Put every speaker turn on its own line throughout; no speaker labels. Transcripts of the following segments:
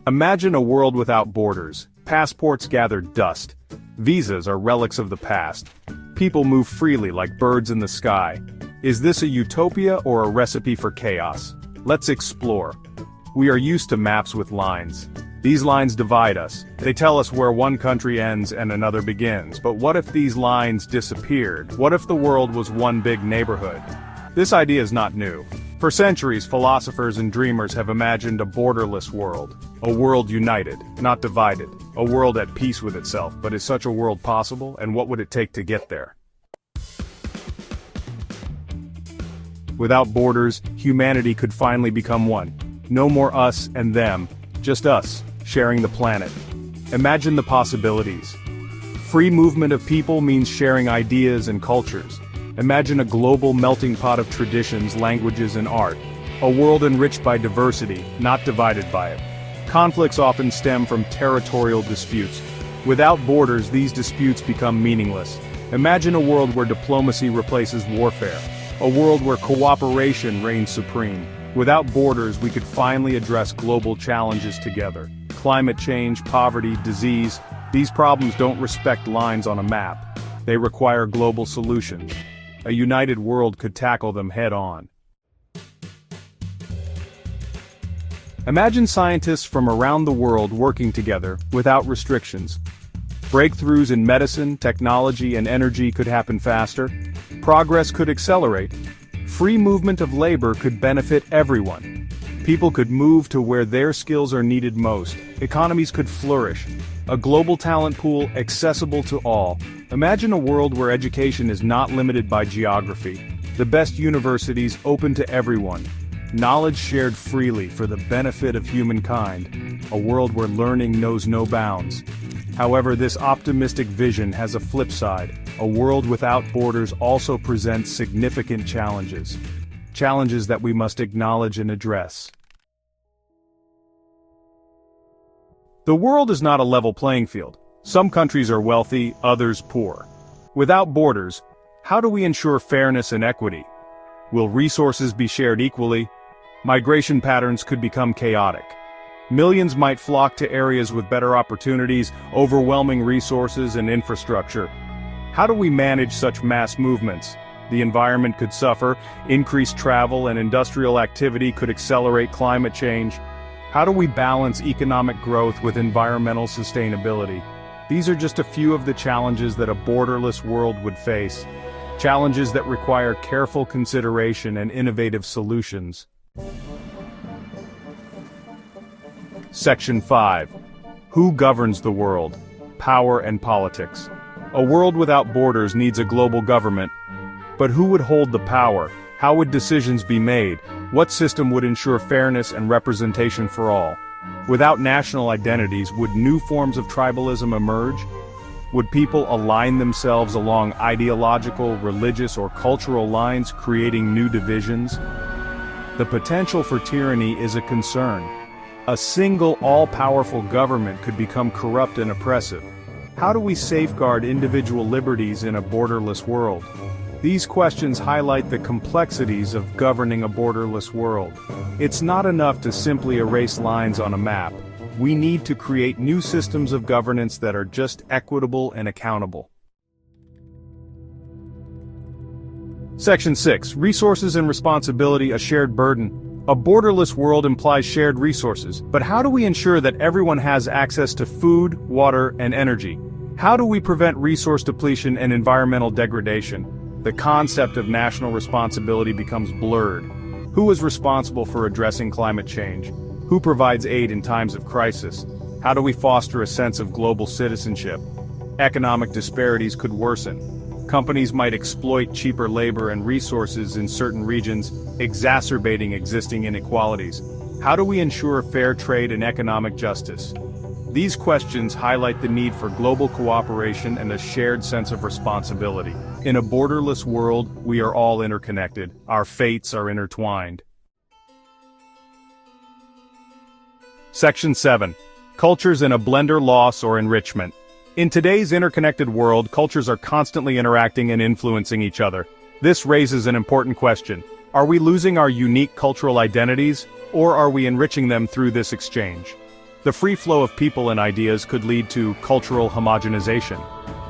Imagine a world without borders. Passports gather dust. Visas are relics of the past. People move freely like birds in the sky. Is this a utopia or a recipe for chaos? Let's explore. We are used to maps with lines. These lines divide us. They tell us where one country ends and another begins. But what if these lines disappeared? What if the world was one big neighborhood? This idea is not new. For centuries, philosophers and dreamers have imagined a borderless world. A world united, not divided. A world at peace with itself. But is such a world possible, and what would it take to get there? Without borders, humanity could finally become one. No more us and them, just us, sharing the planet. Imagine the possibilities. Free movement of people means sharing ideas and cultures. Imagine a global melting pot of traditions, languages, and art. A world enriched by diversity, not divided by it. Conflicts often stem from territorial disputes. Without borders, these disputes become meaningless. Imagine a world where diplomacy replaces warfare. A world where cooperation reigns supreme. Without borders, we could finally address global challenges together. Climate change, poverty, disease, these problems don't respect lines on a map. They require global solutions. A united world could tackle them head-on. Imagine scientists from around the world working together, without restrictions. Breakthroughs in medicine, technology, and energy could happen faster. Progress could accelerate. Free movement of labor could benefit everyone. People could move to where their skills are needed most. Economies could flourish. A global talent pool accessible to all. Imagine a world where education is not limited by geography. The best universities open to everyone. Knowledge shared freely for the benefit of humankind. A world where learning knows no bounds. However, this optimistic vision has a flip side. A world without borders also presents significant challenges. Challenges that we must acknowledge and address. The world is not a level playing field. Some countries are wealthy, others poor. Without borders, how do we ensure fairness and equity? Will resources be shared equally? Migration patterns could become chaotic. Millions might flock to areas with better opportunities, overwhelming resources and infrastructure. How do we manage such mass movements? The environment could suffer, increased travel and industrial activity could accelerate climate change. How do we balance economic growth with environmental sustainability? These are just a few of the challenges that a borderless world would face. Challenges that require careful consideration and innovative solutions. Section 5. Who governs the world? Power and politics. A world without borders needs a global government. But who would hold the power? How would decisions be made? What system would ensure fairness and representation for all? Without national identities, would new forms of tribalism emerge? Would people align themselves along ideological, religious, or cultural lines, creating new divisions? The potential for tyranny is a concern. A single, all-powerful government could become corrupt and oppressive. How do we safeguard individual liberties in a borderless world? These questions highlight the complexities of governing a borderless world. It's not enough to simply erase lines on a map. We need to create new systems of governance that are just equitable and accountable. Section 6. Resources and responsibility, a shared burden. A borderless world implies shared resources, but how do we ensure that everyone has access to food, water, and energy? How do we prevent resource depletion and environmental degradation? The concept of national responsibility becomes blurred. Who is responsible for addressing climate change? Who provides aid in times of crisis? How do we foster a sense of global citizenship? Economic disparities could worsen. Companies might exploit cheaper labor and resources in certain regions, exacerbating existing inequalities. How do we ensure fair trade and economic justice? These questions highlight the need for global cooperation and a shared sense of responsibility. In a borderless world, we are all interconnected. Our fates are intertwined. Section 7. Cultures in a blender, loss, or enrichment. In today's interconnected world, cultures are constantly interacting and influencing each other. This raises an important question. Are we losing our unique cultural identities, or are we enriching them through this exchange? The free flow of people and ideas could lead to cultural homogenization.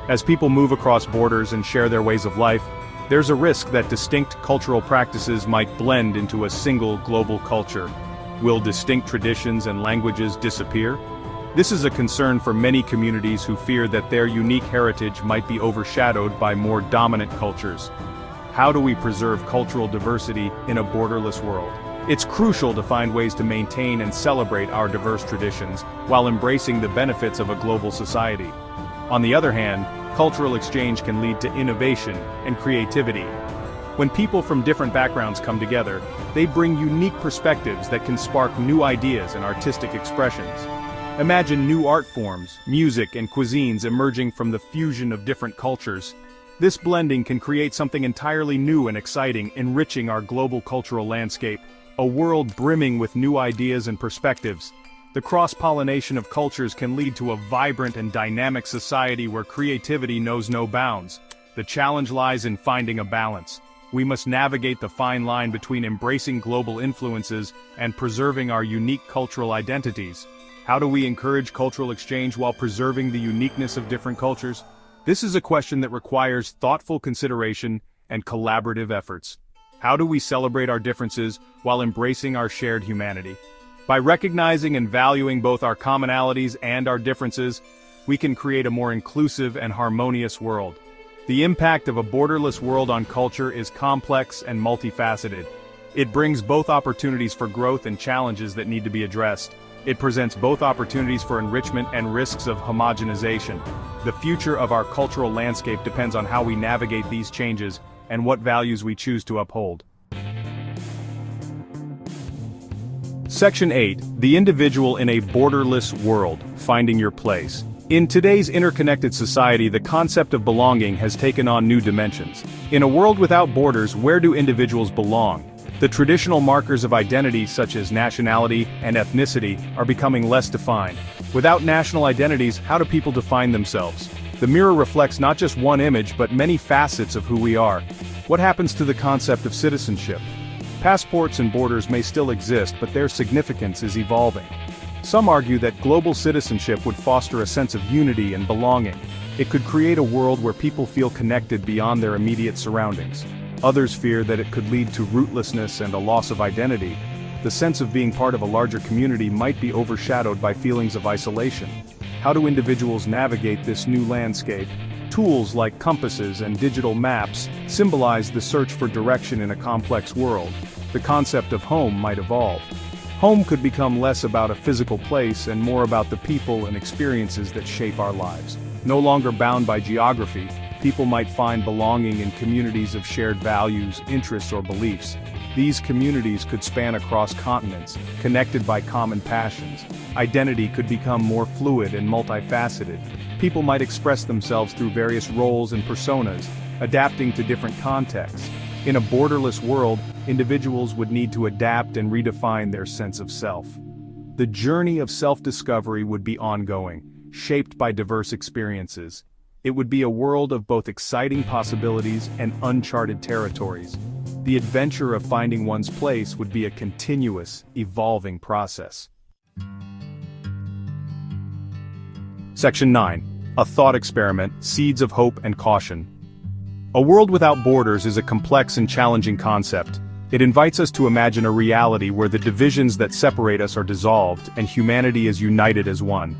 As people move across borders and share their ways of life, there's a risk that distinct cultural practices might blend into a single global culture. Will distinct traditions and languages disappear? This is a concern for many communities who fear that their unique heritage might be overshadowed by more dominant cultures. How do we preserve cultural diversity in a borderless world? It's crucial to find ways to maintain and celebrate our diverse traditions while embracing the benefits of a global society. On the other hand, cultural exchange can lead to innovation and creativity. When people from different backgrounds come together, they bring unique perspectives that can spark new ideas and artistic expressions. Imagine new art forms, music, and cuisines emerging from the fusion of different cultures. This blending can create something entirely new and exciting, enriching our global cultural landscape, a world brimming with new ideas and perspectives. The cross-pollination of cultures can lead to a vibrant and dynamic society where creativity knows no bounds. The challenge lies in finding a balance. We must navigate the fine line between embracing global influences and preserving our unique cultural identities. How do we encourage cultural exchange while preserving the uniqueness of different cultures? This is a question that requires thoughtful consideration and collaborative efforts. How do we celebrate our differences while embracing our shared humanity? By recognizing and valuing both our commonalities and our differences, we can create a more inclusive and harmonious world. The impact of a borderless world on culture is complex and multifaceted. It brings both opportunities for growth and challenges that need to be addressed. It presents both opportunities for enrichment and risks of homogenization. The future of our cultural landscape depends on how we navigate these changes and what values we choose to uphold. Section 8. The individual in a borderless world, finding your place. In today's interconnected society, the concept of belonging has taken on new dimensions. In a world without borders, where do individuals belong? The traditional markers of identity, such as nationality and ethnicity, are becoming less defined. Without national identities, how do people define themselves? The mirror reflects not just one image, but many facets of who we are. What happens to the concept of citizenship? Passports and borders may still exist, but their significance is evolving. Some argue that global citizenship would foster a sense of unity and belonging. It could create a world where people feel connected beyond their immediate surroundings. Others fear that it could lead to rootlessness and a loss of identity. The sense of being part of a larger community might be overshadowed by feelings of isolation. How do individuals navigate this new landscape? Tools like compasses and digital maps symbolize the search for direction in a complex world. The concept of home might evolve. Home could become less about a physical place and more about the people and experiences that shape our lives. No longer bound by geography, people might find belonging in communities of shared values, interests, or beliefs. These communities could span across continents, connected by common passions. Identity could become more fluid and multifaceted. People might express themselves through various roles and personas, adapting to different contexts. In a borderless world, individuals would need to adapt and redefine their sense of self. The journey of self-discovery would be ongoing, shaped by diverse experiences. It would be a world of both exciting possibilities and uncharted territories. The adventure of finding one's place would be a continuous, evolving process. Section 9. A thought experiment, seeds of hope and caution. A world without borders is a complex and challenging concept. It invites us to imagine a reality where the divisions that separate us are dissolved and humanity is united as one.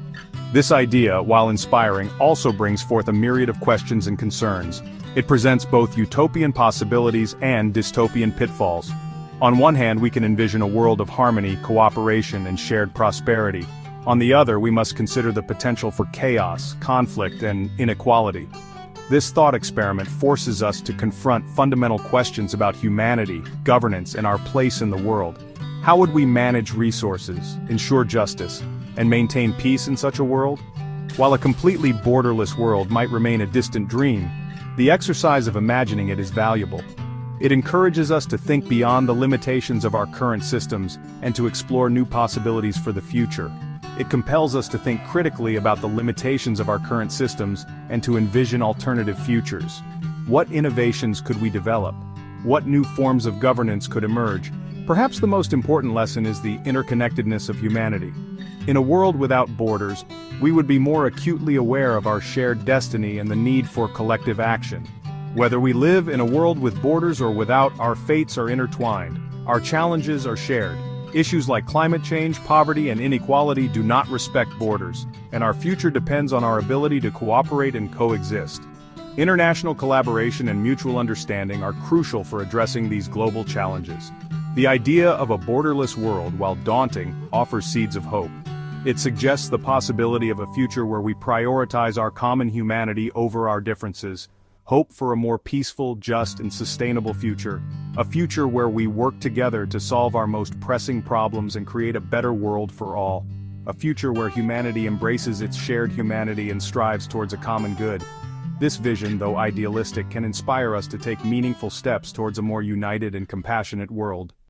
This idea, while inspiring, also brings forth a myriad of questions and concerns. It presents both utopian possibilities and dystopian pitfalls. On one hand, we can envision a world of harmony, cooperation, and shared prosperity. On the other, we must consider the potential for chaos, conflict, and inequality. This thought experiment forces us to confront fundamental questions about humanity, governance, and our place in the world. How would we manage resources, ensure justice, and maintain peace in such a world? While a completely borderless world might remain a distant dream, the exercise of imagining it is valuable. It encourages us to think beyond the limitations of our current systems and to explore new possibilities for the future. It compels us to think critically about the limitations of our current systems and to envision alternative futures. What innovations could we develop? What new forms of governance could emerge? Perhaps the most important lesson is the interconnectedness of humanity. In a world without borders, we would be more acutely aware of our shared destiny and the need for collective action. Whether we live in a world with borders or without, our fates are intertwined. Our challenges are shared. Issues like climate change, poverty, and inequality do not respect borders, and our future depends on our ability to cooperate and coexist. International collaboration and mutual understanding are crucial for addressing these global challenges. The idea of a borderless world, while daunting, offers seeds of hope. It suggests the possibility of a future where we prioritize our common humanity over our differences, hope for a more peaceful, just, and sustainable future, a future where we work together to solve our most pressing problems and create a better world for all, a future where humanity embraces its shared humanity and strives towards a common good. This vision, though idealistic, can inspire us to take meaningful steps towards a more united and compassionate world.